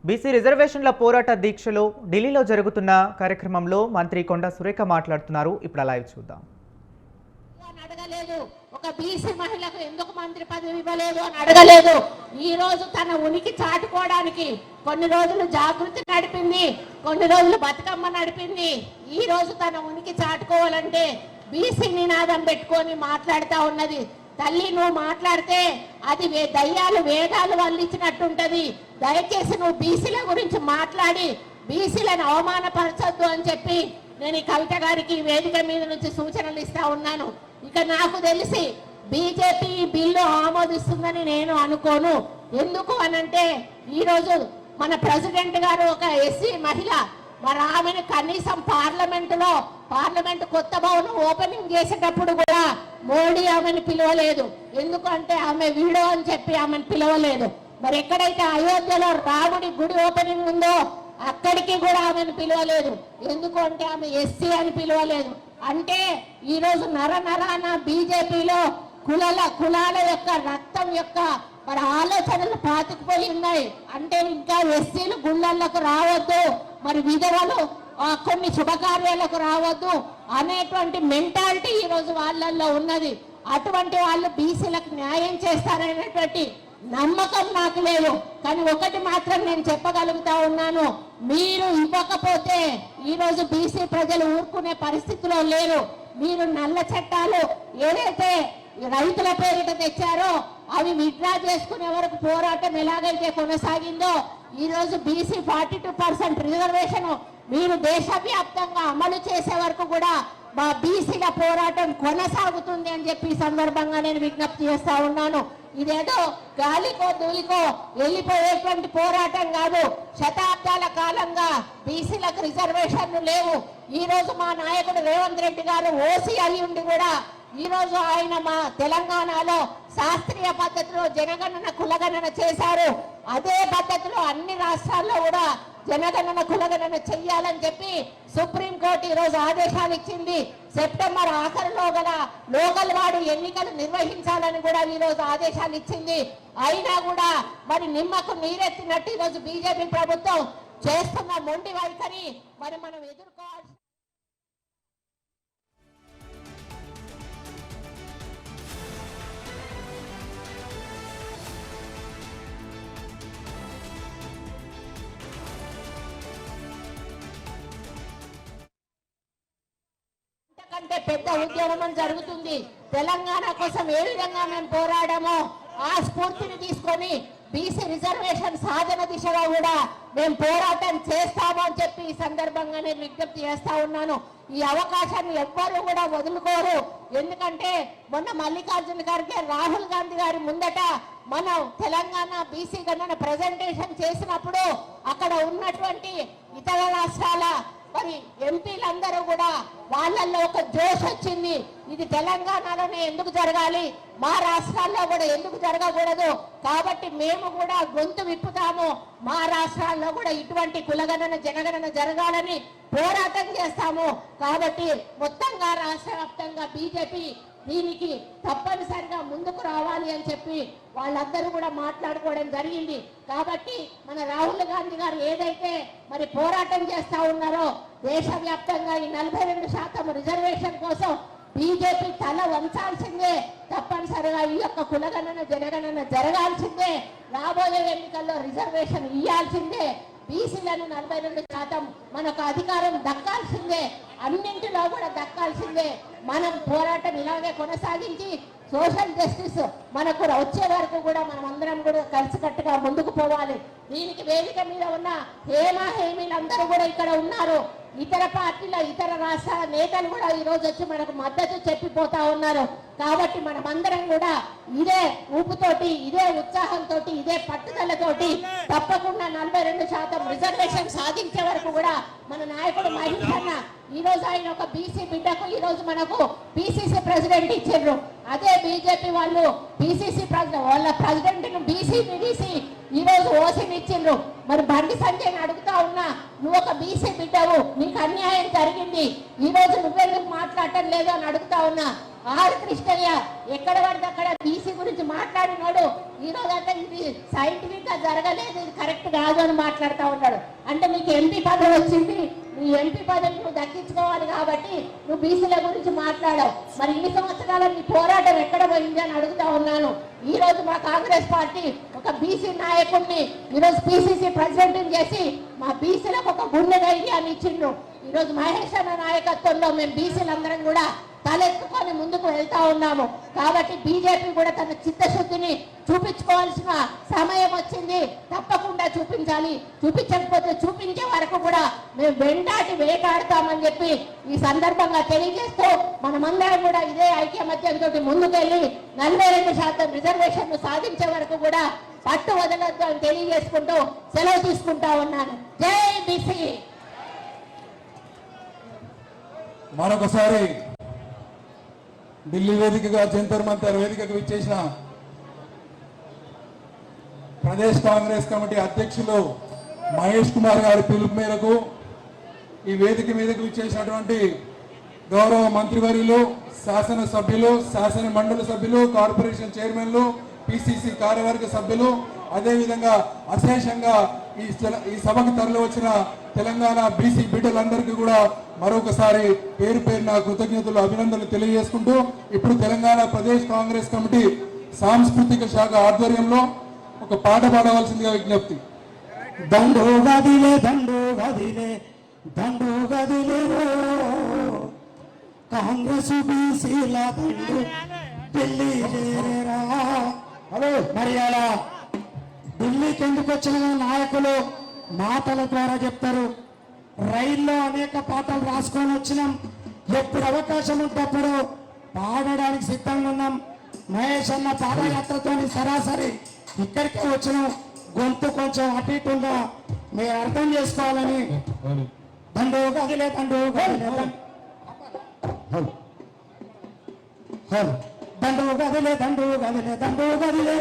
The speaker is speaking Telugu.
బీసీ రిజర్వేషన్ల పోరాట దీక్షలో ఢిల్లీలో జరుగుతున్న కార్యక్రమంలో మంత్రి కొండా సురేఖ మాట్లాడుతున్నారు. ఇప్పుడు లైవ్ చూద్దాం. అడగలేదు, ఒక బీసీ మహిళకు ఎందుకు మంత్రి పదవి ఇవ్వలేదు అని అడగలేదు. ఈ రోజు తన ఉనికి చాటుకోవడానికి కొన్ని రోజులు జాగృతి నడిపింది, కొన్ని రోజులు బతుకమ్మ నడిపింది. ఈ రోజు తన ఉనికి చాటుకోవాలంటే బీసీ నినాదం పెట్టుకొని మాట్లాడుతూ ఉన్నది. తల్లి, నువ్వు మాట్లాడితే అది దయ్యాలు వేదాలు వల్లించినట్టుంటది. దయచేసి నువ్వు బీసీల గురించి మాట్లాడి బీసీలను అవమానపరచొద్దు అని చెప్పి నేను ఈ కవిత గారికి వేదిక మీద నుంచి సూచనలు ఇస్తా ఉన్నాను. ఇక నాకు తెలిసి బీజేపీ బిల్లు ఆమోదిస్తుందని నేను అనుకోను. ఎందుకు అనంటే ఈరోజు మన ప్రెసిడెంట్ గారు ఒక ఎస్సీ మహిళ, మరి ఆమెను కనీసం పార్లమెంట్ కొత్త భవనం ఓపెనింగ్ చేసేటప్పుడు కూడా మోడీ ఆమెను పిలవలేదు. ఎందుకంటే ఆమె వీడో అని చెప్పి ఆమెను పిలవలేదు. మరి ఎక్కడైతే అయోధ్యలో రాముడి గుడి ఓపెనింగ్ ఉందో అక్కడికి కూడా ఆమెను పిలవలేదు. ఎందుకు అంటే ఆమె ఎస్సీ అని పిలవలేదు. అంటే ఈరోజు నరనరాన బీజేపీలో కులాల యొక్క రక్తం యొక్క మరి ఆలోచనలు పాతుకుపోయి ఉన్నాయి. అంటే ఇంకా ఎస్సీలు గుళ్ళకు రావద్దు, మరి విధవలు కొన్ని శుభకార్యాలకు రావద్దు అనేటువంటి మెంటాలిటీ ఈరోజు వాళ్ళల్లో ఉన్నది. అటువంటి వాళ్ళు బీసీలకు న్యాయం చేస్తారనేటువంటి నమ్మకం నాకు లేదు. కానీ ఒకటి మాత్రం నేను చెప్పగలుగుతా ఉన్నాను, మీరు ఇవ్వకపోతే ఈరోజు బీసీ ప్రజలు ఊరుకునే పరిస్థితిలో లేరు. మీరు నల్ల చట్టాలు ఏదైతే రైతుల పేరిట తెచ్చారో అవి విత్డ్రా చేసుకునే వరకు పోరాటం ఎలాగైతే కొనసాగిందో ఈరోజు బీసీ 42% రిజర్వేషన్ మీరు దేశవ్యాప్తంగా అమలు చేసే వరకు కూడా మా బీసీల పోరాటం కొనసాగుతుంది అని చెప్పి ఈ సందర్భంగా నేను విజ్ఞప్తి చేస్తా ఉన్నాను. ఇదేదో గాలికో ధూళికో వెళ్ళిపోయేటువంటి పోరాటం కాదు. శతాబ్దాల కాలంగా బీసీలకు రిజర్వేషన్లు లేవు. ఈ రోజు మా నాయకుడు రేవంత్ రెడ్డి గారు ఓసీ అయి ఉండి కూడా ఈ రోజు ఆయన మా తెలంగాణలో శాస్త్రీయ పద్ధతిలో జనగణన కులగణన చేశారు. అదే పద్ధతిలో అన్ని రాష్ట్రాల్లో కూడా జనగణన కులగణన చెయ్యాలని చెప్పి సుప్రీంకోర్టు ఈరోజు ఆదేశాలు ఇచ్చింది. సెప్టెంబర్ ఆఖరిలో గల లోకల్ వార్డు ఎన్నికలు నిర్వహించాలని కూడా ఈరోజు ఆదేశాలు ఇచ్చింది. అయినా కూడా మరి నిమ్మకు నీరెత్తినట్టు ఈరోజు బీజేపీ ప్రభుత్వం చేస్తున్న మొండి వైఖరి మరి మనం ఎదుర్కోవాల్సి. కంటే పెద్ద ఉద్యమం జరుగుతుంది. తెలంగాణ కోసం ఏ విధంగా మేము పోరాడామో ఆ స్ఫూర్తిని తీసుకొని బీసీ రిజర్వేషన్ సాధన దిశగా కూడా మేము పోరాటం చేస్తాము అని చెప్పి ఈ సందర్భంగా నేను విజ్ఞప్తి చేస్తా ఉన్నాను. ఈ అవకాశాన్ని ఎవ్వరూ కూడా వదులుకోరు. ఎందుకంటే మొన్న మల్లికార్జున ఖర్గే రాహుల్ గాంధీ గారి ముందట మనం తెలంగాణ బీసీ గణన ప్రజెంటేషన్ చేసినప్పుడు అక్కడ ఉన్నటువంటి ఇతర రాష్ట్రాల మరి ఎంపీలందరూ కూడా వాళ్ళల్లో ఒక జోష్ వచ్చింది. ఇది తెలంగాణలోనే ఎందుకు జరగాలి, మా రాష్ట్రాల్లో కూడా ఎందుకు జరగకూడదు, కాబట్టి మేము కూడా గొంతు విప్పుతాము, మా రాష్ట్రాల్లో కూడా ఇటువంటి కులగణన జనగణన జరగాలని పోరాటం చేస్తాము. కాబట్టి మొత్తంగా రాష్ట్ర వ్యాప్తంగా బీజేపీ దీనికి తప్పనిసరిగా ముందుకు రావాలి అని చెప్పి వాళ్ళందరూ కూడా మాట్లాడుకోవడం జరిగింది. కాబట్టి మన రాహుల్ గాంధీ గారు ఏదైతే మరి పోరాటం చేస్తా ఉన్నారో దేశవ్యాప్తంగా ఈ 42% రిజర్వేషన్ కోసం బీజేపీ తల వంచాల్సిందే. తప్పనిసరిగా ఈ యొక్క కులగణన జనగణన జరగాల్సిందే. రాబోయే ఎన్నికల్లో రిజర్వేషన్ ఇవ్వాల్సిందే. బీసీలను 42% మనకు అధికారం దక్కాల్సిందే. అన్నింటిలో కూడా దక్కాల్సిందే. మనం పోరాటం ఇలాగే కొనసాగించి సోషల్ జస్టిస్ మనకు వచ్చే వరకు కూడా మనం అందరం కూడా కలిసికట్టుగా ముందుకు పోవాలి. దీనికి వేదిక మీద ఉన్న హేమీలందరూ కూడా ఇక్కడ ఉన్నారు. ఇతర పార్టీల ఇతర రాష్ట్రాల నేతలు కూడా ఈ రోజు వచ్చి మనకు మద్దతు చెప్పిపోతా ఉన్నారు. కాబట్టి మనమందరం కూడా ఇదే ఊపుతోటి, ఇదే ఉత్సాహంతో, ఇదే పట్టుదలతోటి తప్పకుండా 42% రిజర్వేషన్ సాధించే వరకు కూడా మన నాయకుడు మహేష్ అన్న ఈ రోజు ఆయన ఒక బీసీ బిడ్డకు ఈ రోజు మనకు పిసిసి ప్రెసిడెంట్ ఇచ్చారు. అదే బీజేపీ వాళ్ళు పిసిసి వాళ్ళ ప్రెసిడెంట్ ను బీసీని తీసి ఈ రోజు ఓసీని ఇచ్చిండ్రు. మరి బండి సంజయ్ని అడుగుతా ఉన్నా, నువ్వు ఒక బీసీ బిడ్డవు, నీకు అన్యాయం జరిగింది, ఈ రోజు నువ్వెందుకు మాట్లాడటం లేదు అని అడుగుతా ఉన్నా. ఆర్ కృష్ణయ్య ఎక్కడ పడితే అక్కడ బీసీ గురించి మాట్లాడినాడు. ఈ రోజంతా ఇది సైంటిఫిక్ గా జరగలేదు, ఇది కరెక్ట్ కాదు అని మాట్లాడుతూ ఉన్నాడు. అంటే నీకు ఎంపీ పదవి వచ్చింది, నీ ఎంపీ పదవి నువ్వు దక్కించుకోవాలి కాబట్టి నువ్వు బీసీల గురించి మాట్లాడావు. మరి ఇన్ని సంవత్సరాల నీ పోరాటం ఎక్కడ పోయింది అని అడుగుతా ఉన్నాను. ఈ రోజు మా కాంగ్రెస్ పార్టీ ఒక బీసీ నాయకుడిని ఈరోజు పిసిసి ప్రెసిడెంట్ చేసి మా బీసీలకు ఒక గుండె ధైర్యాన్ని ఇచ్చిండ్రు. ఈరోజు మహేష్ అన్న నాయకత్వంలో మేము బీసీలందరం కూడా తలెత్తుకొని ముందుకు వెళ్తా ఉన్నాము. కాబట్టి బీజేపీ కూడా తన చిత్తశుద్ధిని చూపించుకోవాల్సిన సమయం వచ్చింది. తప్పకుండా చూపించాలి. చూపించకపోతే చూపించే వరకు కూడా మేము వెంటాటి వేటాడతామని చెప్పి ఈ సందర్భంగా తెలియజేస్తూ మనమందరం కూడా ఇదే ఐక్యమత్యంతో ముందుకెళ్ళి 42% రిజర్వేషన్ సాధించే వరకు కూడా పట్టు వదలొద్దు అని తెలియజేసుకుంటూ సెలవు తీసుకుంటా ఉన్నాను. జై బీసీ. మరొకసారి ఢిల్లీ వేదికగా జంతర్ మంతర్ వేదికకు విచ్చేసిన ప్రదేశ్ కాంగ్రెస్ కమిటీ అధ్యక్షులు మహేష్ కుమార్ గారి పిలుపు మేరకు ఈ వేదిక మీదకు విచ్చేసినటువంటి గౌరవ మంత్రివర్యులు, శాసన సభ్యులు, శాసన మండలి సభ్యులు, కార్పొరేషన్ చైర్మన్లు, పిసిసి కార్యవర్గ సభ్యులు, అదేవిధంగా అశేషంగా ఈ సభకు తరలి వచ్చిన తెలంగాణ బీసీ బిడ్డలందరికీ కూడా మరొకసారి పేరు పేరున కృతజ్ఞతలు, అభినందనలు తెలియజేసుకుంటూ ఇప్పుడు తెలంగాణ ప్రదేశ్ కాంగ్రెస్ కమిటీ సాంస్కృతిక శాఖ ఆధ్వర్యంలో ఒక పాట పాడవలసిందిగా విజ్ఞప్తి. దండు గదిలే దండు గదిలే దండు గదిలే కాంగ్రెస్ బీసీల దండు ఢిల్లీ చేరేరా. హలో మరి అలా ఢిల్లీకి ఎందుకు వచ్చిన నాయకులు మాటల ద్వారా చెప్తారు. రైల్లో అనేక పాటలు రాసుకొని వచ్చినాం. ఎప్పుడు అవకాశం ఉంటప్పుడు పాడడానికి సిద్ధంగా ఉన్నాం. మహేష్ అన్న పాదయాత్రతో సరాసరి ఇక్కడికే వచ్చినాం. గొంతు కొంచెం అటు ఇటుగా మీరు అర్థం చేసుకోవాలని. దండు గదిలే దండు గదిలే దండు గదిలే దండు గదిలే దండు గదిలే